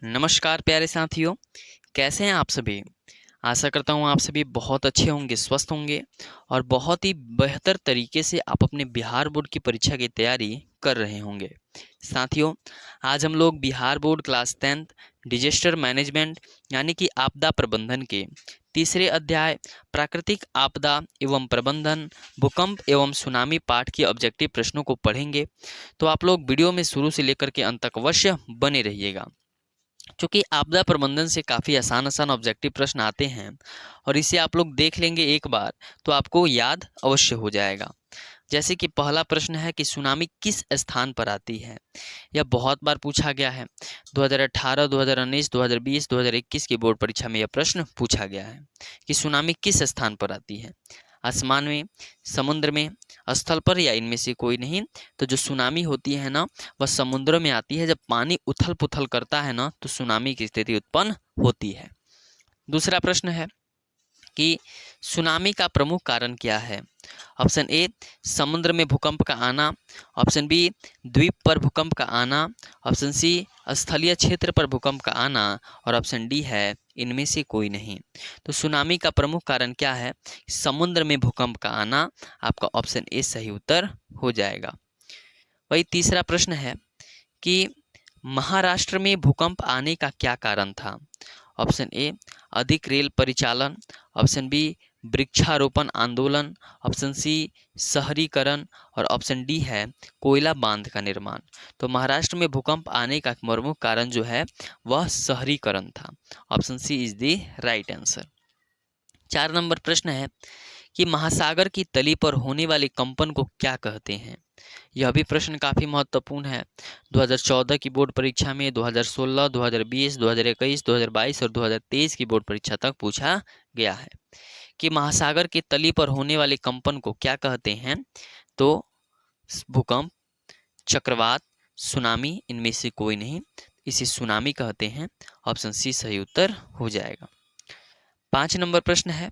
नमस्कार प्यारे साथियों, कैसे हैं आप सभी। आशा करता हूँ आप सभी बहुत अच्छे होंगे, स्वस्थ होंगे और बहुत ही बेहतर तरीके से आप अपने बिहार बोर्ड की परीक्षा की तैयारी कर रहे होंगे। साथियों, आज हम लोग Bihar board class 10th disaster management यानी कि आपदा प्रबंधन के तीसरे अध्याय प्राकृतिक आपदा एवं प्रबंधन भूकंप एवं सुनामी पाठ के ऑब्जेक्टिव प्रश्नों को पढ़ेंगे। तो आप लोग वीडियो में शुरू से लेकर के अंत तक अवश्य बने रहिएगा, क्योंकि आपदा प्रबंधन से काफ़ी आसान आसान ऑब्जेक्टिव प्रश्न आते हैं और इसे आप लोग देख लेंगे एक बार तो आपको याद अवश्य हो जाएगा। जैसे कि पहला प्रश्न है कि सुनामी किस स्थान पर आती है। यह बहुत बार पूछा गया है। 2018, 2019, 2020, 2021 की बोर्ड परीक्षा में यह प्रश्न पूछा गया है कि सुनामी किस स्थान पर आती है। आसमान में, समुद्र में, स्थल पर या इनमें से कोई नहीं। तो जो सुनामी होती है ना, वह समुद्र में आती है। जब पानी उथल पुथल करता है ना, तो सुनामी की स्थिति उत्पन्न होती है। दूसरा प्रश्न है कि सुनामी का प्रमुख कारण क्या है। ऑप्शन ए, समुद्र में भूकंप का आना। ऑप्शन बी, द्वीप पर भूकंप का आना। ऑप्शन सी, स्थलीय क्षेत्र पर भूकंप का आना। और ऑप्शन डी है इनमें से कोई नहीं। तो सुनामी का प्रमुख कारण क्या है? समुद्र में भूकंप का आना। आपका ऑप्शन ए सही उत्तर हो जाएगा। वही तीसरा प्रश्न है कि महाराष्ट्र में भूकंप आने का क्या कारण था। ऑप्शन ए, अधिक रेल परिचालन। ऑप्शन बी, वृक्षारोपण आंदोलन। ऑप्शन सी, शहरीकरण। और ऑप्शन डी है कोयला बांध का निर्माण। तो महाराष्ट्र में भूकंप आने का प्रमुख कारण जो है वह शहरीकरण था। Option C is the right answer. 4 number प्रश्न है कि महासागर की तली पर होने वाले कंपन को क्या कहते हैं। यह भी प्रश्न काफ़ी महत्वपूर्ण है। 2014 की बोर्ड परीक्षा में, 2016, 2020, 2021, 2022 और 2023 की बोर्ड परीक्षा तक पूछा गया है कि महासागर की तली पर होने वाले कंपन को क्या कहते हैं। तो भूकंप, चक्रवात, सुनामी, इनमें से कोई नहीं। इसे सुनामी कहते हैं। ऑप्शन सी सही उत्तर हो जाएगा। 5 नंबर प्रश्न है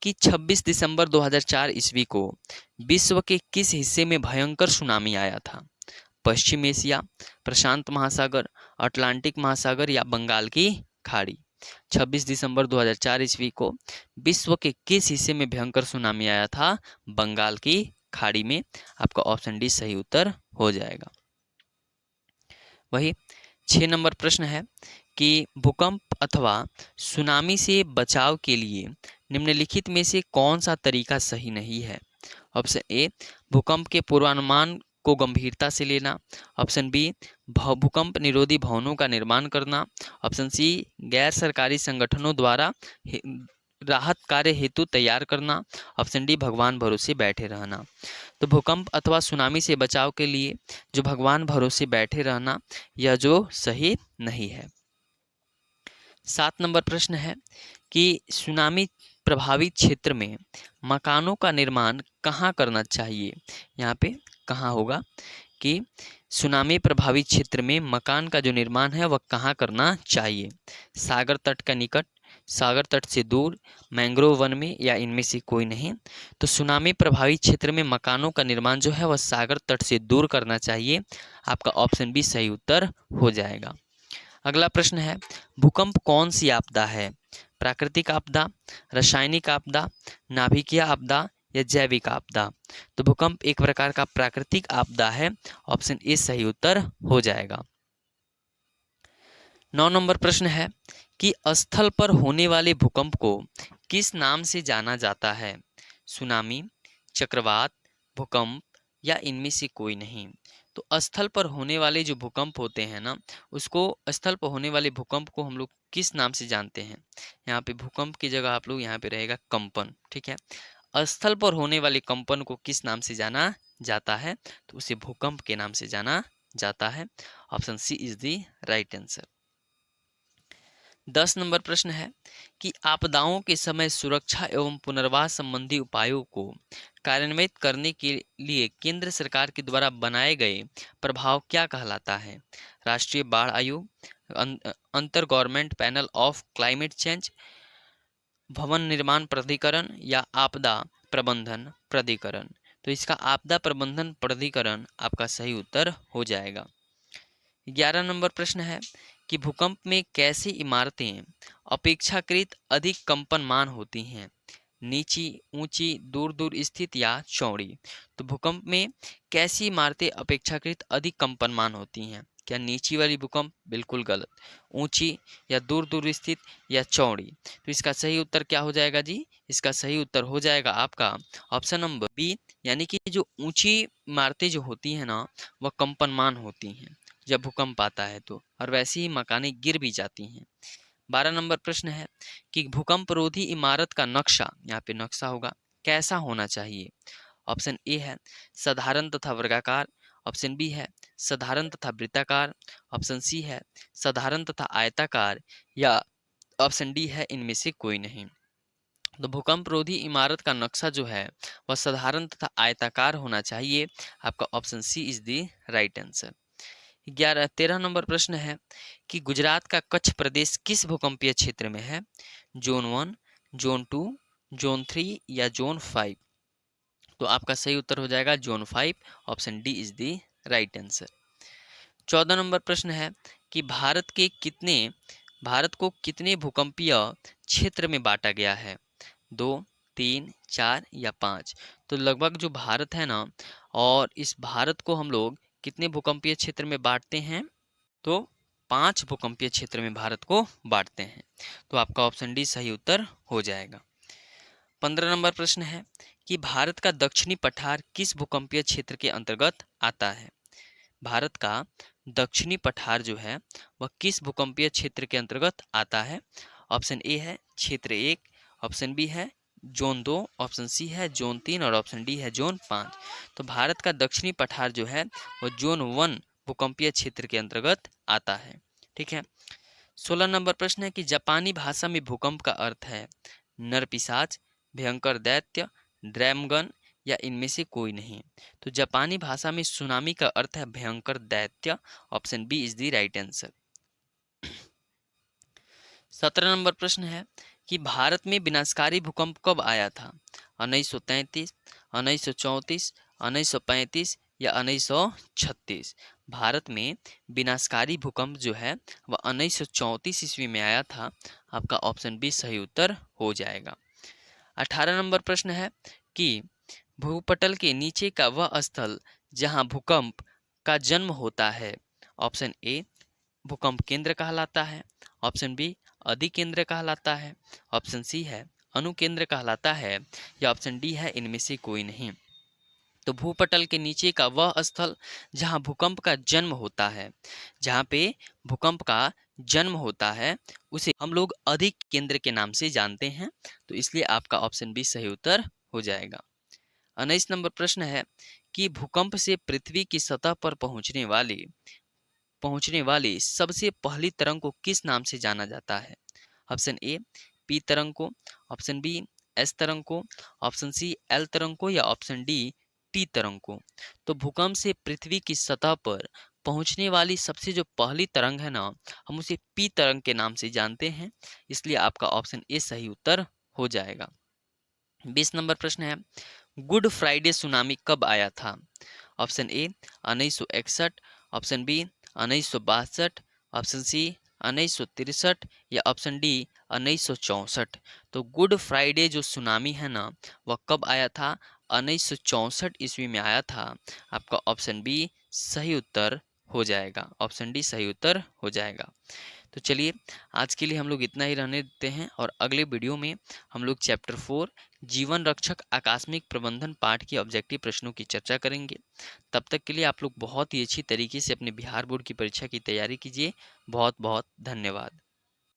कि 26 दिसंबर 2004 ईस्वी को विश्व के किस हिस्से में भयंकर सुनामी आया था। पश्चिम एशिया, प्रशांत महासागर, अटलांटिक महासागर या बंगाल की खाड़ी। 26 दिसंबर 2004 ईस्वी को विश्व के किस हिस्से में भयंकर सुनामी आया था? बंगाल की खाड़ी में। आपका ऑप्शन डी सही उत्तर हो जाएगा। वही 6 नंबर प्रश्न है कि भूकंप अथवा सुनामी से बचाव के लिए निम्नलिखित में से कौन सा तरीका सही नहीं है। ऑप्शन ए, भूकंप के पूर्वानुमान को गंभीरता से लेना। ऑप्शन बी, भूकंप निरोधी भवनों का निर्माण करना। ऑप्शन सी, गैर सरकारी संगठनों द्वारा राहत कार्य हेतु तैयार करना। ऑप्शन डी, भगवान भरोसे बैठे रहना। तो भूकंप अथवा सुनामी से बचाव के लिए जो भगवान भरोसे बैठे रहना, यह जो सही नहीं है। 7 नंबर प्रश्न है कि सुनामी प्रभावित क्षेत्र में मकानों का निर्माण कहाँ करना चाहिए। यहाँ पे कहाँ होगा कि सुनामी प्रभावित क्षेत्र में मकान का जो निर्माण है वह कहाँ करना चाहिए। सागर तट का निकट, सागर तट से दूर, मैंग्रोव वन में या इनमें से कोई नहीं। तो सुनामी प्रभावित क्षेत्र में मकानों का निर्माण जो है वह सागर तट से दूर करना चाहिए। आपका ऑप्शन बी सही उत्तर हो जाएगा। अगला प्रश्न है, भूकंप कौन सी आपदा है। प्राकृतिक आपदा, रासायनिक आपदा, नाभिकीय आपदा या जैविक आपदा। तो भूकंप एक प्रकार का प्राकृतिक आपदा है। ऑप्शन ए सही उत्तर हो जाएगा। 9 नंबर प्रश्न है कि स्थल पर होने वाले भूकंप को किस नाम से जाना जाता है। सुनामी, चक्रवात, भूकंप या इनमें से कोई नहीं। तो स्थल पर होने वाले जो भूकंप होते हैं ना, उसको स्थल पर होने वाले भूकंप को हम लोग किस नाम से जानते हैं। यहाँ पे भूकंप की जगह आप लोग यहाँ पे रहेगा कंपन। ठीक है, स्थल पर होने वाले कंपन को किस नाम से जाना जाता है। तो उसे भूकंप के नाम से जाना जाता है। Option C is the right answer. 10 number प्रश्न है कि आपदाओं के समय सुरक्षा एवं पुनर्वास संबंधी उपायों को कार्यान्वित करने के लिए केंद्र सरकार के द्वारा बनाए गए प्रभाव क्या कहलाता है। राष्ट्रीय बाढ़ आयोग, अंतर government panel of climate change, भवन निर्माण प्राधिकरण या आपदा प्रबंधन प्राधिकरण। तो इसका आपदा प्रबंधन प्राधिकरण आपका सही उत्तर हो जाएगा। 11 नंबर प्रश्न है कि भूकंप में कैसी इमारतें अपेक्षाकृत अधिक कंपनमान होती हैं, नीची, ऊंची, दूर दूर स्थित या चौड़ी। तो भूकंप में कैसी इमारतें अपेक्षाकृत अधिक कंपनमान होती हैं? क्या नीची वाली भूकंप? बिल्कुल गलत। ऊंची या दूर दूर स्थित या चौड़ी। तो इसका सही उत्तर क्या हो जाएगा जी? इसका सही उत्तर हो जाएगा आपका ऑप्शन नंबर बी, यानी कि जो ऊंची इमारतें जो होती हैं ना, वह कंपनमान होती हैं जब भूकंप आता है तो, और वैसे ही मकानें गिर भी जाती हैं। 12 नंबर प्रश्न है कि भूकंप रोधी इमारत का नक्शा, यहाँ पे नक्शा होगा, कैसा होना चाहिए? ऑप्शन ए है साधारण तथा वर्गाकार, ऑप्शन बी है साधारण तथा वृत्ताकार, ऑप्शन सी है साधारण तथा आयताकार, या ऑप्शन डी है इनमें से कोई नहीं। तो भूकंप रोधी इमारत का नक्शा जो है वह साधारण तथा आयताकार होना चाहिए। आपका option C is the right answer. 13 number प्रश्न है कि गुजरात का कच्छ प्रदेश किस भूकंपीय क्षेत्र में है? जोन 1, जोन 2, जोन 3 या जोन 5? तो आपका सही उत्तर हो जाएगा zone 5, option D is the right answer. 14 number प्रश्न है कि भारत को कितने भूकंपीय क्षेत्र में बांटा गया है? 2, 3, 4 या 5? तो लगभग जो भारत है ना, और इस भारत को हम लोग कितने भूकंपीय क्षेत्र में बांटते हैं? तो 5 भूकंपीय क्षेत्र में भारत को बांटते हैं। तो आपका ऑप्शन डी सही उत्तर हो जाएगा। 15 नंबर प्रश्न है कि भारत का दक्षिणी पठार किस भूकंपीय क्षेत्र के अंतर्गत आता है? भारत का दक्षिणी पठार जो है वह किस भूकंपीय क्षेत्र के अंतर्गत आता है? ऑप्शन ए है क्षेत्र 1, ऑप्शन बी है जोन 2, ऑप्शन सी है जोन 3 और ऑप्शन डी है जोन 5। तो भारत का दक्षिणी पठार जो है वह जोन 1 भूकंपीय क्षेत्र के अंतर्गत आता है। ठीक है। 16 नंबर प्रश्न है कि जापानी भाषा में भूकंप का अर्थ है नरपिशाच, भयंकर दैत्य, ड्रैमगन या इनमें से कोई नहीं। तो जापानी भाषा में सुनामी का अर्थ है भयंकर दैत्य। Option B is the right answer. 17 number प्रश्न है कि भारत में विनाशकारी भूकंप कब आया था? 1933, 1934, 1935 या 1936? भारत में विनाशकारी भूकंप जो है वह 1934 ईस्वी में आया था। आपका ऑप्शन बी सही उत्तर हो जाएगा। 18 नंबर प्रश्न है कि भूपटल के नीचे का वह स्थल जहां भूकंप का जन्म होता है। ऑप्शन ए भूकंप केंद्र कहलाता है, ऑप्शन बी अधिकेंद्र कहलाता है, ऑप्शन सी है अनुकेंद्र कहलाता है, या ऑप्शन डी है इनमें से कोई नहीं। तो भूपटल के नीचे का वह स्थल जहां भूकंप का जन्म होता है, जहां पे भूकंप का जन्म होता है, उसे हम लोग अधिक केंद्र के नाम से जानते हैं। तो इसलिए आपका ऑप्शन बी सही उत्तर हो जाएगा। 19 नंबर प्रश्न है कि भूकंप से पृथ्वी की सतह पर पहुंचने वाली सबसे पहली तरंग को किस नाम से जाना जाता है? ऑप्शन ए पी तरंग को, ऑप्शन बी एस तरंग को, ऑप्शन सी एल तरंग को, या ऑप्शन डी टी तरंग को? तो भूकंप से पृथ्वी की सतह पर पहुंचने वाली सबसे जो पहली तरंग है ना, हम उसे पी तरंग के नाम से जानते हैं। इसलिए आपका ऑप्शन ए सही उत्तर हो जाएगा। 20 नंबर प्रश्न है गुड फ्राइडे सुनामी कब आया था? Option A 1961, option B 1962, option C 1963 या ऑप्शन डी 1964? तो गुड फ्राइडे जो सुनामी है ना, वह कब आया था? 1964 ईस्वी में आया था। आपका ऑप्शन बी सही उत्तर हो जाएगा, ऑप्शन डी सही उत्तर हो जाएगा। तो चलिए आज के लिए हम लोग इतना ही रहने देते हैं, और अगले वीडियो में हम लोग चैप्टर 4 जीवन रक्षक आकस्मिक प्रबंधन पाठ के ऑब्जेक्टिव प्रश्नों की चर्चा करेंगे। तब तक के लिए आप लोग बहुत ही अच्छी तरीके से अपने बिहार बोर्ड की परीक्षा की तैयारी कीजिए। बहुत बहुत धन्यवाद।